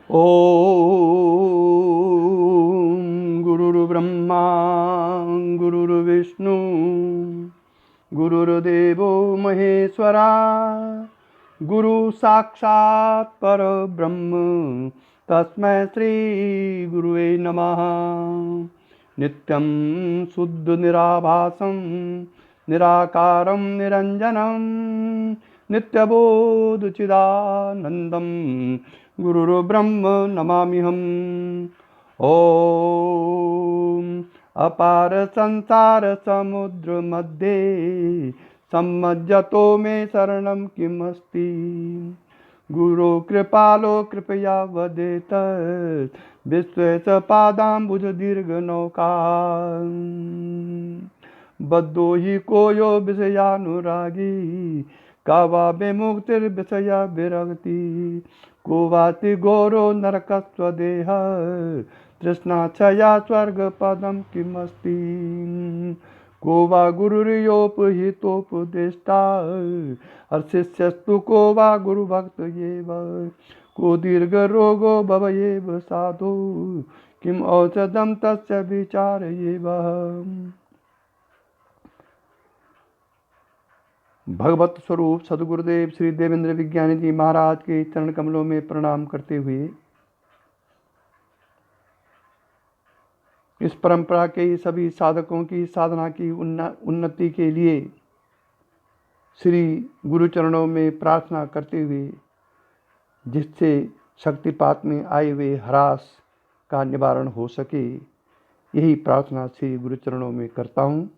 ओम गुरुर्ब्रह्मा गुरुर्विष्णु गुरुर्देवो महेश्वरा गुरु साक्षात् परब्रह्म तस्मै श्री गुरुवे नमः। नित्यं शुद्ध निराभासं निराकारं निरंजनं नित्यबोध चिदानंदं गुरुर्ब्रह्म नमाम्यहम्। ओम अपार संसार समुद्र मध्ये सम्मज्जतो मे शरणं किमस्ति। गुरो कृपालो कृपया वदेत विश्वेश पादाम्बुज दीर्घ नौका बद्धो हि कोयो विषयानुरागी कावा विमुक्तिर्विषया विरक्ति को वाति घोरो नरकस्वदेह तृष्णाक्षया स्वर्गपदं किमस्ति। को वा गुरुर्योपहितोपदेष्टा हर्षिष्यस्तु को वा गुरुभक्त एव को दीर्घरोगो भवेयेव साधु किम औषधं तस्य विचारयेव। भगवत स्वरूप सदगुरुदेव श्री देवेंद्र विज्ञानी जी महाराज के चरण कमलों में प्रणाम करते हुए इस परंपरा के सभी साधकों की साधना की उन्नति के लिए श्री गुरु चरणों में प्रार्थना करते हुए जिससे शक्तिपात में आए हुए हरास का निवारण हो सके, यही प्रार्थना श्री गुरु चरणों में करता हूँ।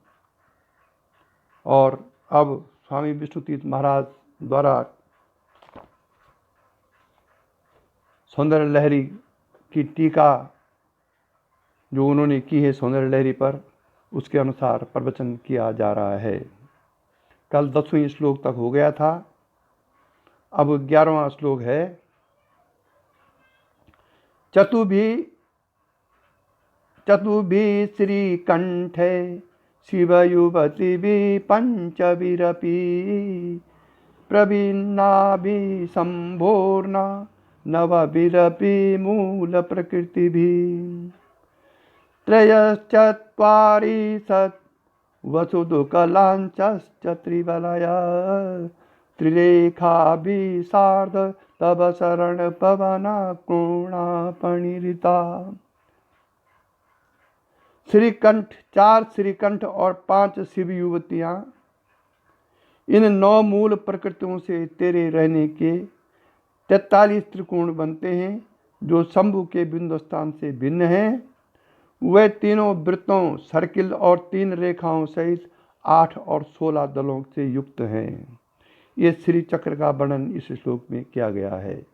और अब स्वामी विष्णुतीर्थ महाराज द्वारा सौंदर्य लहरी की टीका जो उन्होंने की है सौंदर्य लहरी पर, उसके अनुसार प्रवचन किया जा रहा है। कल 10वें श्लोक तक हो गया था, अब 11वां श्लोक है। चतुभि श्रीकंठे शिवयुवतिभि पंचभिरपि प्रवीणाभि संभोर्ना नवभिरपि मूल प्रकृतिभिः त्रयश्चत्वारि सत् वसुदुकलाञ्चश्च त्रिवलया त्रिरेखाभिः सार्ध तव शरण पवना कोणापणिरिता। श्रीकंठ, 4 श्रीकंठ और 5 शिव युवतियाँ, इन 9 मूल प्रकृतियों से तेरे रहने के 43 त्रिकोण बनते हैं जो शंभु के बिंदु स्थान से भिन्न हैं। वे तीनों वृत्तों, सर्किल और 3 रेखाओं सहित 8 और 16 दलों से युक्त हैं। ये श्री चक्र का वर्णन इस श्लोक में किया गया है।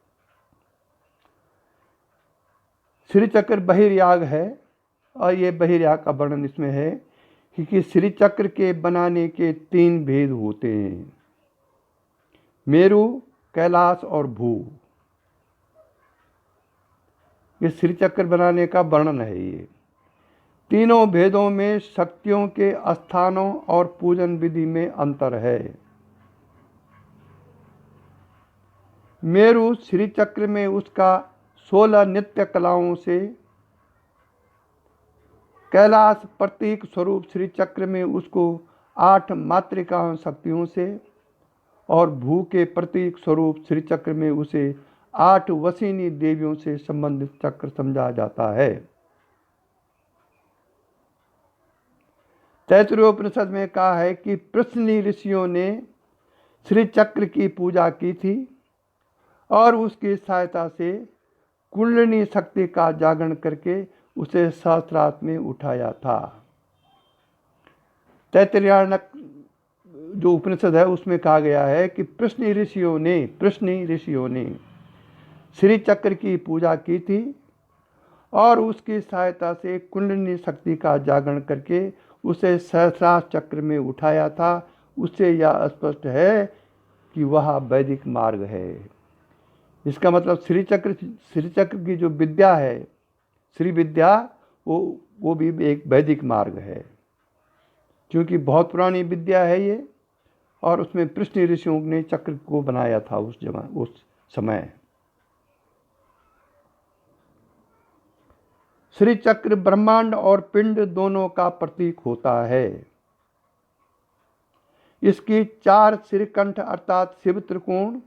श्री चक्र बहिर्याग है और ये बहिर्याग का वर्णन इसमें है कि श्री चक्र के बनाने के 3 भेद होते हैं, मेरु, कैलाश और भू। ये श्री चक्र बनाने का वर्णन है। ये तीनों भेदों में शक्तियों के स्थानों और पूजन विधि में अंतर है। मेरु श्री चक्र में उसका 16 नित्य कलाओं से, कैलाश प्रतीक स्वरूप श्री चक्र में उसको 8 मातृका शक्तियों से और भू के प्रतीक स्वरूप श्री चक्र में उसे 8 वसीनी देवियों से संबंधित चक्र समझा जाता है। तैत्तिरीयोपनिषद में कहा है कि पृश्नि ऋषियों ने श्री चक्र की पूजा की थी और उसकी सहायता से कुंडलिनी शक्ति का जागरण करके उसे सहस्त्रार्थ में उठाया था। तैत्तिरीयार्णक जो उपनिषद है उसमें कहा गया है कि पृश्नि ऋषियों ने श्री चक्र की पूजा की थी और उसकी सहायता से कुंडलिनी शक्ति का जागरण करके उसे सहस्रार्थ चक्र में उठाया था। उससे यह स्पष्ट है कि वह वैदिक मार्ग है। इसका मतलब श्री चक्र की जो विद्या है, श्री विद्या, वो भी एक वैदिक मार्ग है, क्योंकि बहुत पुरानी विद्या है ये और उसमें पृश्नि ऋषियों ने चक्र को बनाया था उस समय। श्री चक्र ब्रह्मांड और पिंड दोनों का प्रतीक होता है। इसकी 4 श्रीकंठ अर्थात शिव त्रिकोण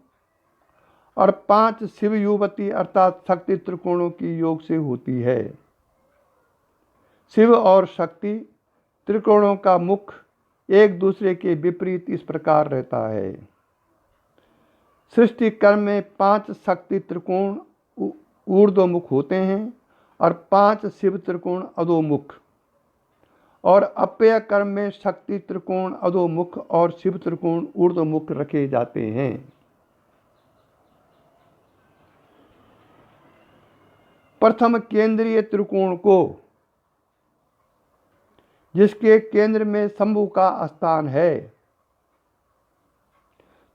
और 5 शिव युवती अर्थात शक्ति त्रिकोणों की योग से होती है। शिव और शक्ति त्रिकोणों का मुख एक दूसरे के विपरीत इस प्रकार रहता है। सृष्टि कर्म में 5 शक्ति त्रिकोण ऊर्ध्वमुख होते हैं और 5 शिव त्रिकोण अधोमुख, और अप्यय कर्म में शक्ति त्रिकोण अधोमुख और शिव त्रिकोण ऊर्ध्वमुख रखे जाते हैं। प्रथम केंद्रीय त्रिकोण को, जिसके केंद्र में शंभु का स्थान है,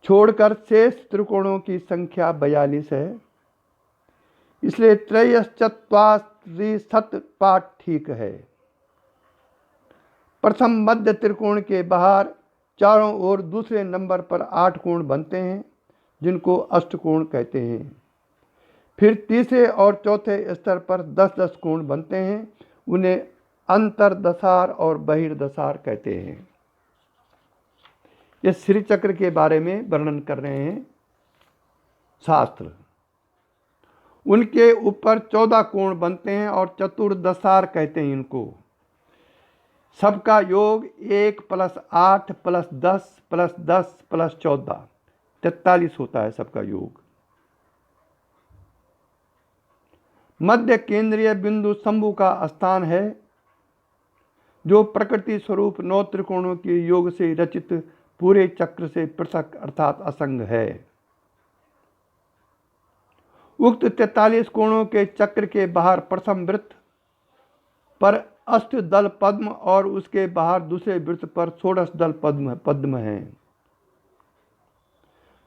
छोड़कर शेष त्रिकोणों की संख्या 42 है। इसलिए त्रयश्चत्वारिशत् पाठ ठीक है। प्रथम मध्य त्रिकोण के बाहर चारों ओर दूसरे नंबर पर 8 कोण बनते हैं, जिनको अष्टकोण कहते हैं। फिर तीसरे और चौथे स्तर पर 10-10 कोण बनते हैं, उन्हें अंतरदशार और बहिर्दशार कहते हैं। ये श्री चक्र के बारे में वर्णन कर रहे हैं शास्त्र। उनके ऊपर 14 कोण बनते हैं और चतुर्दशार कहते हैं इनको। सबका योग 1 + 8 + 10 + 10 + 14 43 होता है सबका योग। मध्य केंद्रीय बिंदु शंभु का स्थान है, जो प्रकृति स्वरूप 9 त्रिकोणों के योग से रचित पूरे चक्र से पृथक अर्थात असंग है। उक्त 43 कोणों के चक्र के बाहर प्रथम वृत्त पर अष्टदल पद्म और उसके बाहर दूसरे वृत्त पर 16 दल पद्म हैं।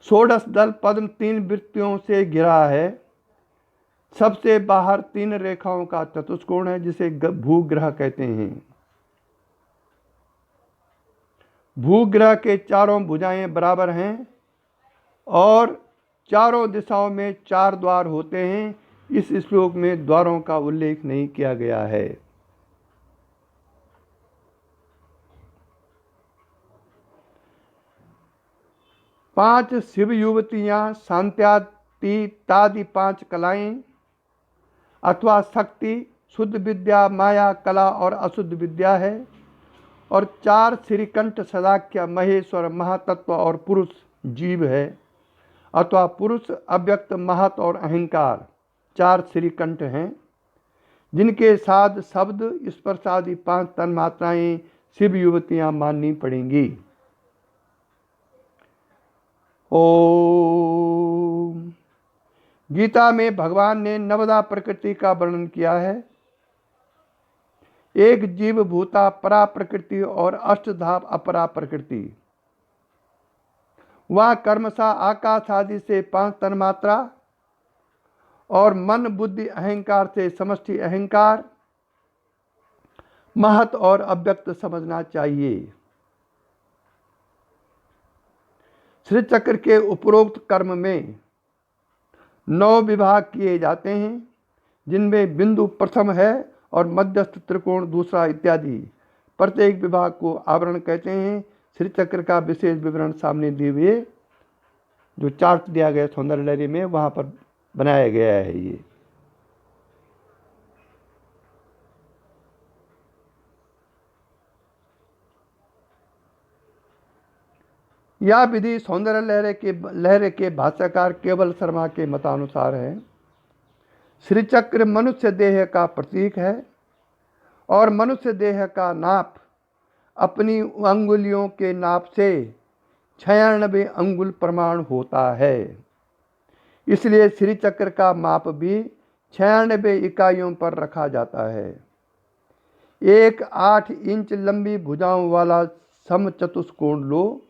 16 दल पद्म 3 वृत्तियों से घिरा है। सबसे बाहर 3 रेखाओं का चतुष्कोण है, जिसे भूग्रह कहते हैं। भूग्रह के चारों भुजाएं बराबर हैं और चारों दिशाओं में 4 द्वार होते हैं। इस श्लोक में द्वारों का उल्लेख नहीं किया गया है। पांच शिव युवतियां शांत्यातीतादि 5 कलाएं अथवा शक्ति, शुद्ध विद्या, माया, कला और अशुद्ध विद्या है, और 4 श्रीकंठ सदाख्य, महेश्वर, महातत्व और पुरुष जीव है, अथवा पुरुष, अव्यक्त, महत और अहंकार 4 श्रीकंठ हैं, जिनके साथ शब्द, स्पर्श आदि 5 तन्मात्राएं शिव युवतियां माननी पड़ेंगी। ओम। गीता में भगवान ने नवदा प्रकृति का वर्णन किया है। एक जीव भूता परा प्रकृति और अष्टधा अपरा प्रकृति। वह कर्मशा आकाश आदि से 5 तन्मात्रा और मन, बुद्धि, अहंकार से समष्टि अहंकार, महत और अव्यक्त समझना चाहिए। श्री चक्र के उपरोक्त कर्म में 9 विभाग किए जाते हैं, जिनमें बिंदु प्रथम है और मध्यस्थ त्रिकोण दूसरा इत्यादि। प्रत्येक विभाग को आवरण कहते हैं। श्री चक्र का विशेष विवरण सामने दिए हुए जो चार्ट दिया गया सौंदर्य लहरी में, वहाँ पर बनाया गया है। ये यह विधि सौंदर्य लहरे के भाष्यकार केवल शर्मा के मतानुसार है। श्री चक्र मनुष्य देह का प्रतीक है और मनुष्य देह का नाप अपनी अंगुलियों के नाप से 96 अंगुल प्रमाण होता है। इसलिए श्री चक्र का माप भी 96 इकाइयों पर रखा जाता है। एक 8 इंच लंबी भुजाओं वाला समचतुष्कोण लो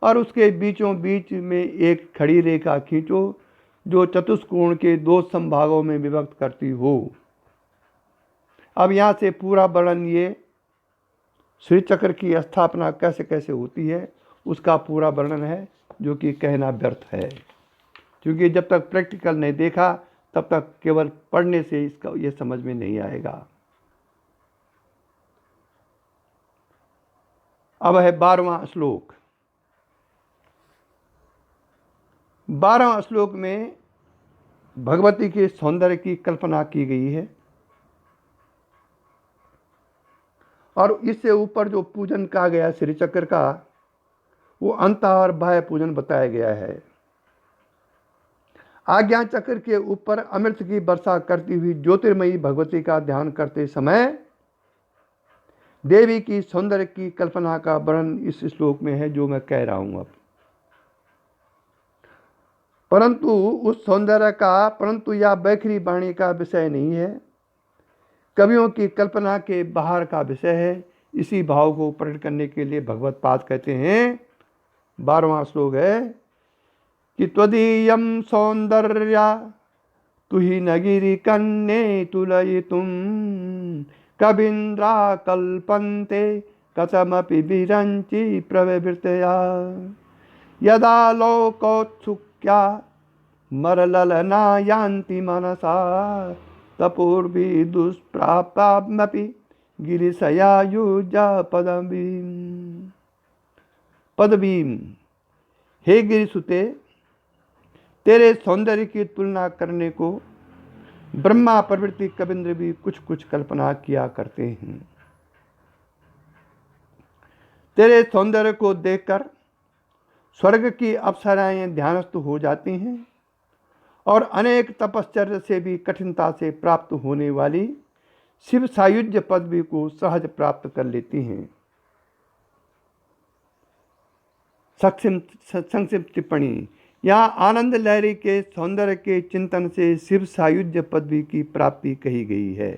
और उसके बीचों बीच में एक खड़ी रेखा खींचो, जो चतुष्कोण के 2 संभागों में विभक्त करती हो। अब यहाँ से पूरा वर्णन, ये श्री चक्र की स्थापना कैसे कैसे होती है उसका पूरा वर्णन है, जो कि कहना व्यर्थ है, क्योंकि जब तक प्रैक्टिकल नहीं देखा तब तक केवल पढ़ने से इसका ये समझ में नहीं आएगा। अब है 12वां श्लोक। 12वां श्लोक में भगवती के सौंदर्य की कल्पना की गई है और इससे ऊपर जो पूजन कहा गया श्री चक्र का, वो अंत और बाह्य पूजन बताया गया है। आज्ञा चक्र के ऊपर अमृत की वर्षा करती हुई ज्योतिर्मयी भगवती का ध्यान करते समय देवी की सौंदर्य की कल्पना का वर्णन इस श्लोक में है जो मैं कह रहा हूं अब। परंतु उस सौंदर्य का, परंतु यह बैखरी वाणी का विषय नहीं है, कवियों की कल्पना के बाहर का विषय है। इसी भाव को प्रकट करने के लिए भगवत पाद कहते हैं, 12वां श्लोक है कि त्वदीयं सौंदर्या तुहि नगिरी कन्ये तुलयितुं कवीन्द्रा कल्पन्ते कथमपि विरंचि प्रवृत्तया यदा लोकोत्सुक्या मरललना यान्ति मनसा तपोर्भि दुष्प्राप्तामपि गिरिशयायुजा पदवीम। हे गिरिसुते, तेरे सौंदर्य की तुलना करने को ब्रह्मा प्रवृत्ति कवींद्र भी कुछ कुछ कल्पना किया करते हैं। तेरे सौंदर्य को देखकर स्वर्ग की अप्सराएं ध्यानस्थ हो जाती हैं और अनेक तपश्चर्या से भी कठिनता से प्राप्त होने वाली शिव सायुज्य पदवी को सहज प्राप्त कर लेती हैं। संक्षिप्त टिप्पणी। यहाँ आनंद लहरी के सौंदर्य के चिंतन से शिव सायुज्य पदवी की प्राप्ति कही गई है।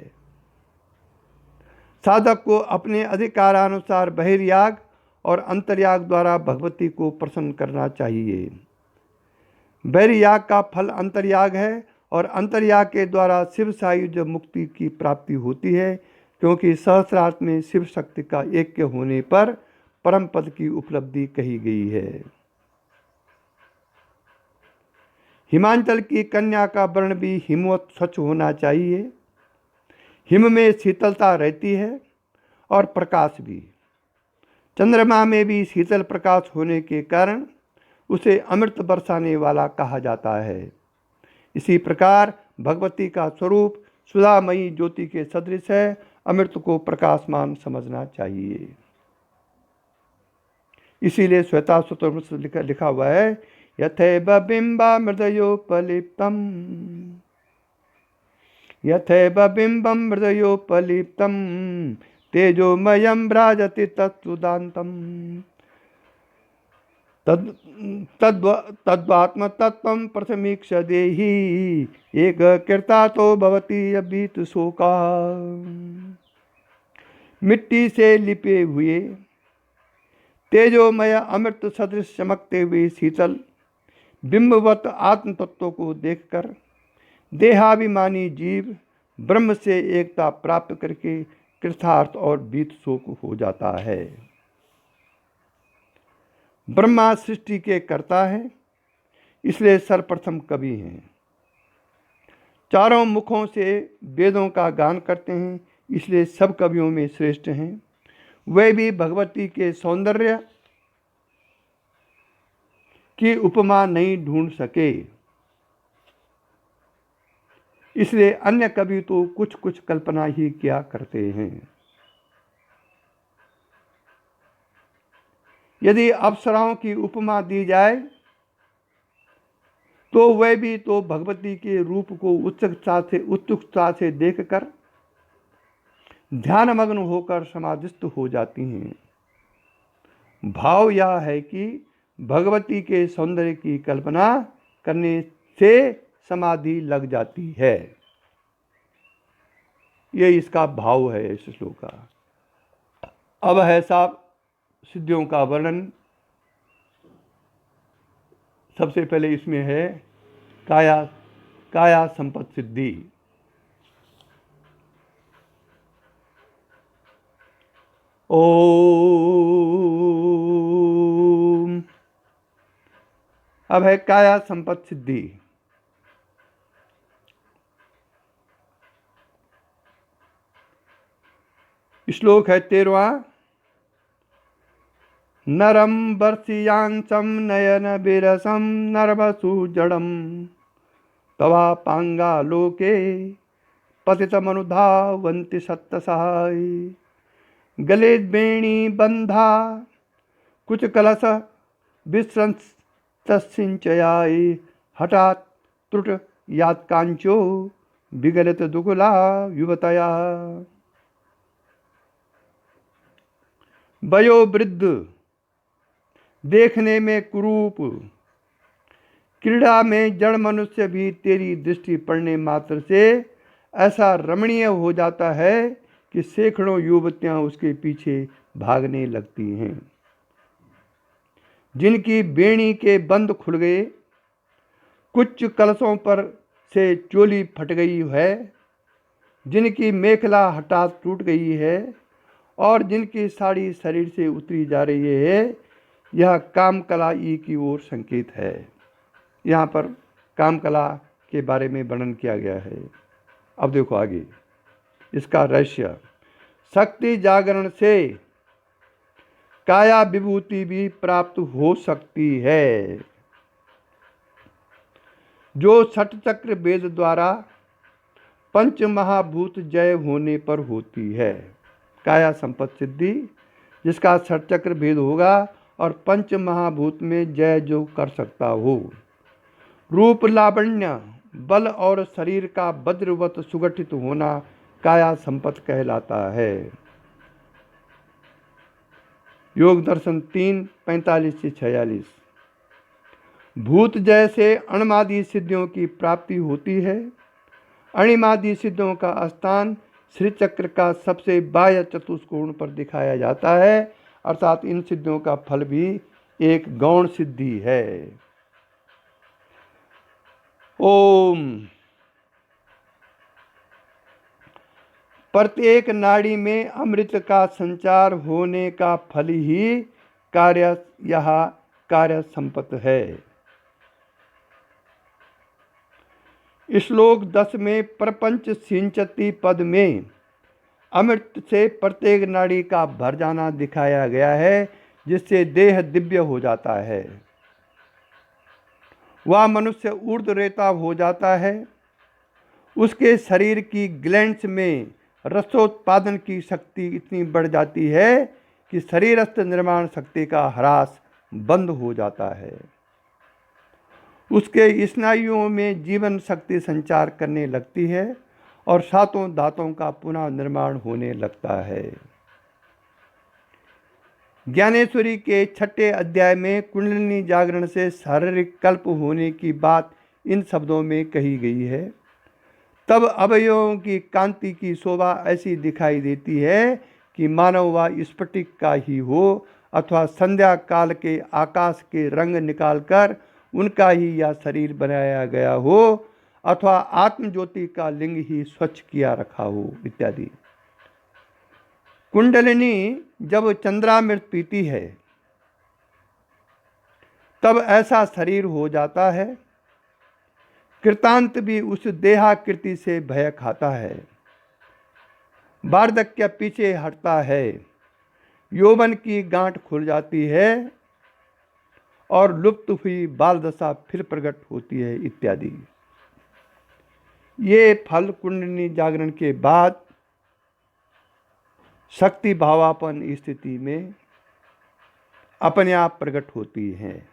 साधक को अपने अधिकारानुसार बहिर्याग और अंतर्याग द्वारा भगवती को प्रसन्न करना चाहिए। बहिर्याग का फल अंतर्याग है और अंतर्याग के द्वारा शिव सायुज्य मुक्ति की प्राप्ति होती है, क्योंकि सहस्रार्थ में शिव शक्ति का ऐक्य होने पर परम पद की उपलब्धि कही गई है। हिमांचल की कन्या का वर्ण भी हिमवत स्वच्छ होना चाहिए। हिम में शीतलता रहती है और प्रकाश भी। चंद्रमा में भी शीतल प्रकाश होने के कारण उसे अमृत बरसाने वाला कहा जाता है। इसी प्रकार भगवती का स्वरूप सुधामयी ज्योति के सदृश है। अमृत को प्रकाशमान समझना चाहिए। इसीलिए श्वेता सूत्र में लिखा हुआ है, यथैव बिंबामृतयोपलिप्तम, यथैव बिंबम मृतयोपलिप्तम तेजोमयं भ्राजति तत्सुदान्तम तद्वात्मतत्त्वं प्रथमीक्ष देहि एक कृतातो भवति अभीत शोका। मिट्टी से लिपे हुए तेजोमय अमृत सदृश चमकते हुए शीतल बिंबवत आत्म तत्व को देखकर देहाभिमानी जीव ब्रह्म से एकता प्राप्त करके कृतार्थ और बीत शोक हो जाता है। ब्रह्मा सृष्टि के कर्ता है, इसलिए सर्वप्रथम कवि हैं। चारों मुखों से वेदों का गान करते हैं, इसलिए सब कवियों में श्रेष्ठ हैं। वे भी भगवती के सौंदर्य की उपमा नहीं ढूंढ सके, इसलिए अन्य कवि तो कुछ कुछ कल्पना ही किया करते हैं। यदि अप्सराओं की उपमा दी जाए तो वे भी तो भगवती के रूप को उत्सुकता से देखकर ध्यानमग्न होकर समाधिस्थ हो जाती हैं। भाव यह है कि भगवती के सौंदर्य की कल्पना करने से समाधि लग जाती है। ये इसका भाव है इस श्लोक का। अब है साहब सिद्धियों का वर्णन। सबसे पहले इसमें है काया संपत सिद्धि। ओम। अब है काया संपत सिद्धि। श्लोक है 13वां। नरम वर्षियांसम नयन विरसम नरवसु जड़म तवापांगा लोके पतितमनुधावन्ति सत्तसहाय। गले बेणी बंधा कुछ कलश विस्रंसिंचयाय हठात त्रुट यात्कांचो विगलित दुकुला युवतया। वयोवृद्ध देखने में कुरूप क्रीड़ा में जड़ मनुष्य भी तेरी दृष्टि पड़ने मात्र से ऐसा रमणीय हो जाता है कि सैकड़ों युवतियां उसके पीछे भागने लगती हैं। जिनकी बेणी के बंद खुल गए, कुछ कलशों पर से चोली फट गई है, जिनकी मेखला हठात टूट गई है और जिनकी साड़ी शरीर से उतरी जा रही है, यह कामकला ई की ओर संकेत है। यहाँ पर कामकला के बारे में वर्णन किया गया है। अब देखो आगे इसका रहस्य। शक्ति जागरण से काया विभूति भी प्राप्त हो सकती है, जो छठ चक्र वेद द्वारा पंच महाभूत जय होने पर होती है। काया संपत्ति सिद्धि, जिसका छठ चक्र भेद होगा और पंच महाभूत में जय जो कर सकता हो। रूप लावण्य, बल और शरीर का वज्रवत सुगठित होना काया संपत्ति कहलाता है। योग दर्शन 3:45-46। भूत जय से अणमादि सिद्धियों की प्राप्ति होती है। अणिमादि सिद्धियों का स्थान श्री चक्र का सबसे बाह्य चतुष्कोण पर दिखाया जाता है, अर्थात इन सिद्धियों का फल भी एक गौण सिद्धि है। ओम। प्रत्येक नाड़ी में अमृत का संचार होने का फल ही कार्य संपत्ति है। श्लोक 10 में प्रपंच सिंचती पद में अमृत से प्रत्येक नाड़ी का भर जाना दिखाया गया है, जिससे देह दिव्य हो जाता है। वह मनुष्य ऊर्ध्व रेता हो जाता है। उसके शरीर की ग्लैंड्स में रसोत्पादन की शक्ति इतनी बढ़ जाती है कि शरीरस्थ निर्माण शक्ति का ह्रास बंद हो जाता है। उसके स्नायुओं में जीवन शक्ति संचार करने लगती है और सातों दांतों का पुनः निर्माण होने लगता है। ज्ञानेश्वरी के 6ठे अध्याय में कुंडलिनी जागरण से शारीरिक कल्प होने की बात इन शब्दों में कही गई है। तब अवयवों की कांति की शोभा ऐसी दिखाई देती है कि मानव वह स्फटिक का ही हो अथवा संध्या काल के आकाश के रंग निकालकर उनका ही यह शरीर बनाया गया हो अथवा आत्मज्योति का लिंग ही स्वच्छ किया रखा हो इत्यादि। कुंडलिनी जब चंद्रामृत पीती है तब ऐसा शरीर हो जाता है। कृतांत भी उस देहाकृति से भय खाता है। वार्धक्य पीछे हटता है। यौवन की गांठ खुल जाती है और लुप्त हुई बाल दशा फिर प्रकट होती है इत्यादि। ये फल कुंडलिनी जागरण के बाद शक्ति भावापन स्थिति में अपने आप प्रकट होती हैं।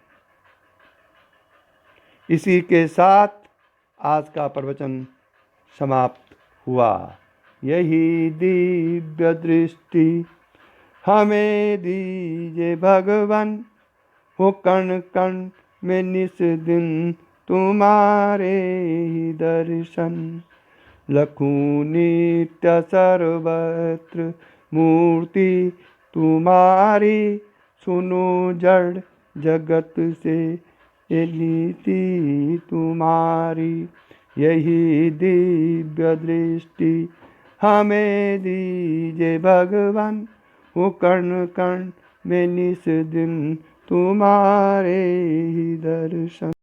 इसी के साथ आज का प्रवचन समाप्त हुआ। यही दिव्य दृष्टि हमें दीजिए भगवान, हो कण कण में निस दिन तुम्हारे ही दर्शन। लखूं नित्य सर्वत्र मूर्ति तुम्हारी, सुनो जड़ जगत से ये नीति तुम्हारी। यही दिव्य दृष्टि हमें दीजिए भगवान, हो कण कण में निस दिन तुम्हारे ही दर्शन।